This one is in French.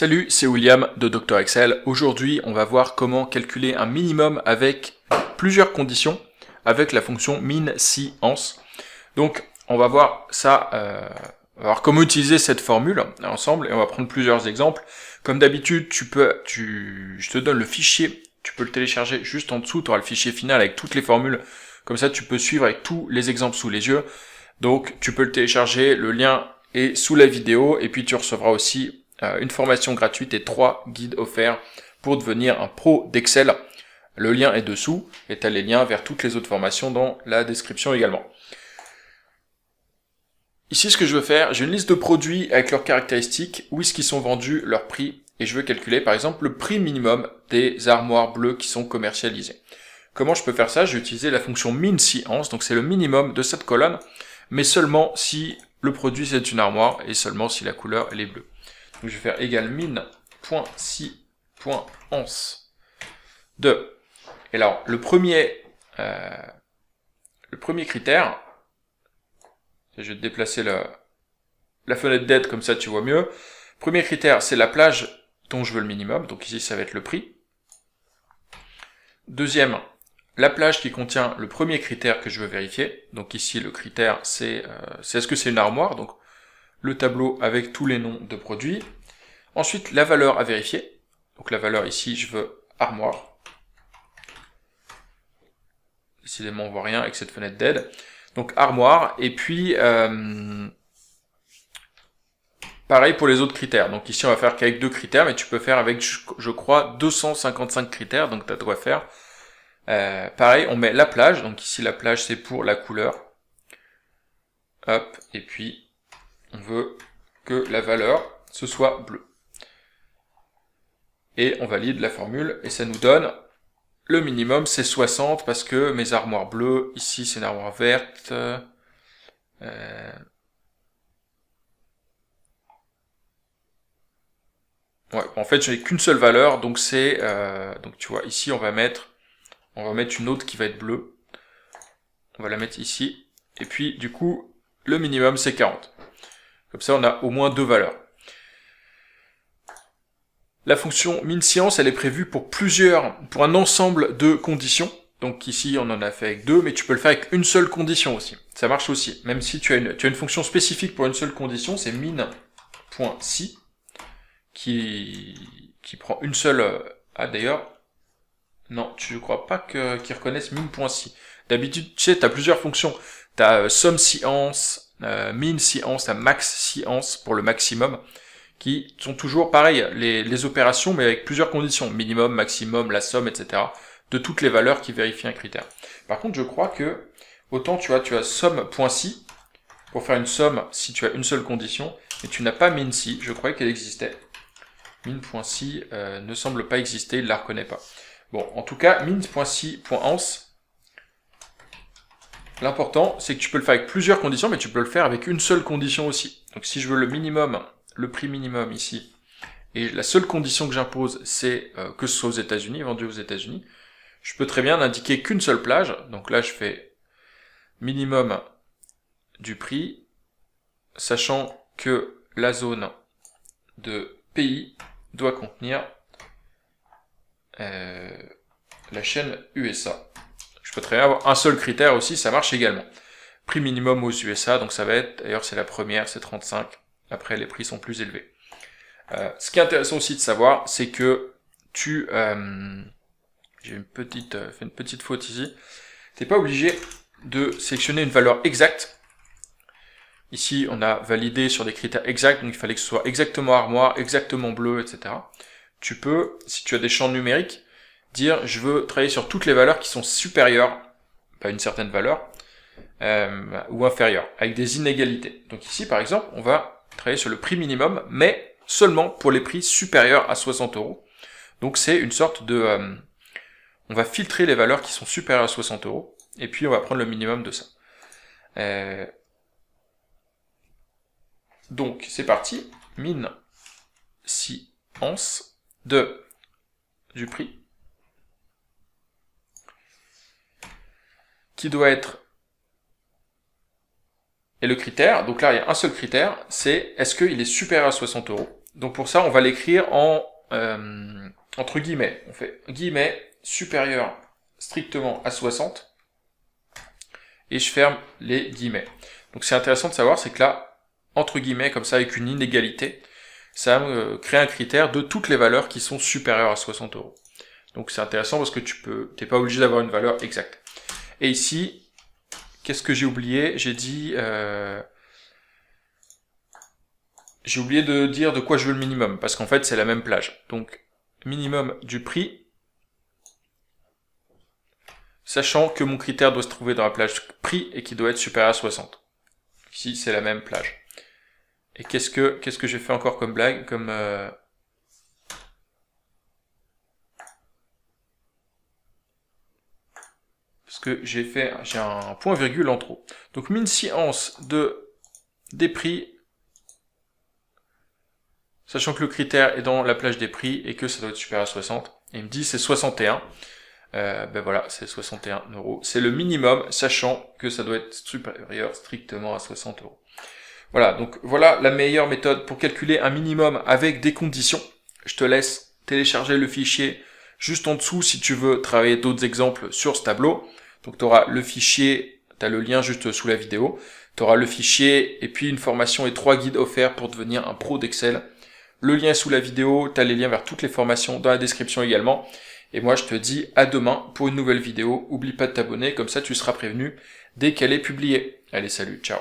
Salut, c'est William de Dr Excel. Aujourd'hui, on va voir comment calculer un minimum avec plusieurs conditions avec la fonction min, si, ans. Donc, on va voir ça, on va voir comment utiliser cette formule ensemble et on va prendre plusieurs exemples. Comme d'habitude, je te donne le fichier, tu peux le télécharger juste en dessous, tu auras le fichier final avec toutes les formules. Comme ça, tu peux suivre avec tous les exemples sous les yeux. Donc, tu peux le télécharger, le lien est sous la vidéo et puis tu recevras aussi une formation gratuite et 3 guides offerts pour devenir un pro d'Excel. Le lien est dessous et tu as les liens vers toutes les autres formations dans la description également. Ici, ce que je veux faire, j'ai une liste de produits avec leurs caractéristiques, où est-ce qu'ils sont vendus, leur prix, et je veux calculer par exemple le prix minimum des armoires bleues qui sont commercialisées. Comment je peux faire ça? Je vais utiliser la fonction min si ans, donc c'est le minimum de cette colonne, mais seulement si le produit c'est une armoire et seulement si la couleur elle est bleue. Donc je vais faire égal min.si.ans de. Et alors le premier critère, je vais te déplacer la fenêtre d'aide comme ça tu vois mieux. Premier critère, c'est la plage dont je veux le minimum, donc ici ça va être le prix. Deuxième, la plage qui contient le premier critère que je veux vérifier. Donc ici le critère c'est est-ce que c'est une armoire, donc le tableau avec tous les noms de produits. Ensuite, la valeur à vérifier. Donc la valeur ici, je veux armoire. Décidément, on voit rien avec cette fenêtre d'aide. Donc armoire, et puis pareil pour les autres critères. Donc ici, on va faire qu'avec 2 critères, mais tu peux faire avec, je crois, 255 critères, donc tu dois faire. Pareil, on met la plage, donc ici la plage c'est pour la couleur. Hop, et puis on veut que la valeur ce soit bleu. Et on valide la formule, et ça nous donne le minimum, c'est 60, parce que mes armoires bleues, ici c'est une armoire verte, ouais, en fait j'ai qu'une seule valeur, donc c'est, donc tu vois, ici on va mettre une autre qui va être bleue, on va la mettre ici, et puis du coup, le minimum c'est 40. Comme ça on a au moins 2 valeurs. La fonction min si ans, elle est prévue pour un ensemble de conditions. Donc ici, on en a fait avec 2, mais tu peux le faire avec une seule condition aussi. Ça marche aussi. Même si tu as une fonction spécifique pour une seule condition, c'est min.si, qui prend une seule... Ah d'ailleurs, non, je ne crois pas qu'ils reconnaissent min.si. D'habitude, tu sais, tu as plusieurs fonctions. Tu as sum si ans, min si ans, tu as max si ans pour le maximum, qui sont toujours pareil, les opérations, mais avec plusieurs conditions, minimum, maximum, la somme, etc., de toutes les valeurs qui vérifient un critère. Par contre, je crois que, autant tu as somme.si, pour faire une somme si tu as une seule condition, et tu n'as pas min.si, je croyais qu'elle existait. Min.si ne semble pas exister, il ne la reconnaît pas. Bon, en tout cas, min.si.ans, l'important, c'est que tu peux le faire avec plusieurs conditions, mais tu peux le faire avec une seule condition aussi. Donc si je veux le minimum, le prix minimum ici, et la seule condition que j'impose, c'est que ce soit aux États-Unis, vendu aux États-Unis, je peux très bien n'indiquer qu'une seule plage. Donc là, je fais minimum du prix, sachant que la zone de pays doit contenir la chaîne USA. Je peux très bien avoir un seul critère aussi, ça marche également. Prix minimum aux USA, donc ça va être, d'ailleurs c'est la première, c'est 35. Après, les prix sont plus élevés. Ce qui est intéressant aussi de savoir, c'est que j'ai fait une petite faute ici. T'es pas obligé de sélectionner une valeur exacte. Ici, on a validé sur des critères exacts, donc il fallait que ce soit exactement armoire, exactement bleu, etc. Tu peux, si tu as des champs numériques, dire je veux travailler sur toutes les valeurs qui sont supérieures, pas une certaine valeur, ou inférieures, avec des inégalités. Donc ici, par exemple, on va travailler sur le prix minimum, mais seulement pour les prix supérieurs à 60 euros. Donc c'est une sorte de... on va filtrer les valeurs qui sont supérieures à 60 euros, et puis on va prendre le minimum de ça. Donc c'est parti, min si ans du prix, qui doit être... Et le critère, donc là il y a un seul critère, c'est est-ce qu'il est supérieur à 60 euros. Donc pour ça, on va l'écrire en entre guillemets. On fait guillemets supérieur strictement à 60. Et je ferme les guillemets. Donc c'est intéressant de savoir, c'est que là, entre guillemets, comme ça, avec une inégalité, ça va me créer un critère de toutes les valeurs qui sont supérieures à 60 euros. Donc c'est intéressant parce que t'es pas obligé d'avoir une valeur exacte. Et ici, qu'est-ce que j'ai oublié? J'ai dit... j'ai oublié de dire de quoi je veux le minimum, parce qu'en fait c'est la même plage. Donc minimum du prix, sachant que mon critère doit se trouver dans la plage prix et qui doit être supérieur à 60. Ici c'est la même plage. Et qu'est-ce que j'ai fait encore comme blague, comme parce que j'ai un point virgule en trop. Donc min science des prix, sachant que le critère est dans la plage des prix et que ça doit être supérieur à 60. Et il me dit c'est 61. Ben voilà, c'est 61 euros. C'est le minimum, sachant que ça doit être supérieur strictement à 60 euros. Voilà, donc voilà la meilleure méthode pour calculer un minimum avec des conditions. Je te laisse télécharger le fichier juste en dessous si tu veux travailler d'autres exemples sur ce tableau. Donc tu auras le fichier, tu as le lien juste sous la vidéo. Tu auras le fichier et puis une formation et 3 guides offerts pour devenir un pro d'Excel. Le lien est sous la vidéo, tu as les liens vers toutes les formations dans la description également. Et moi je te dis à demain pour une nouvelle vidéo. Oublie pas de t'abonner, comme ça tu seras prévenu dès qu'elle est publiée. Allez, salut, ciao.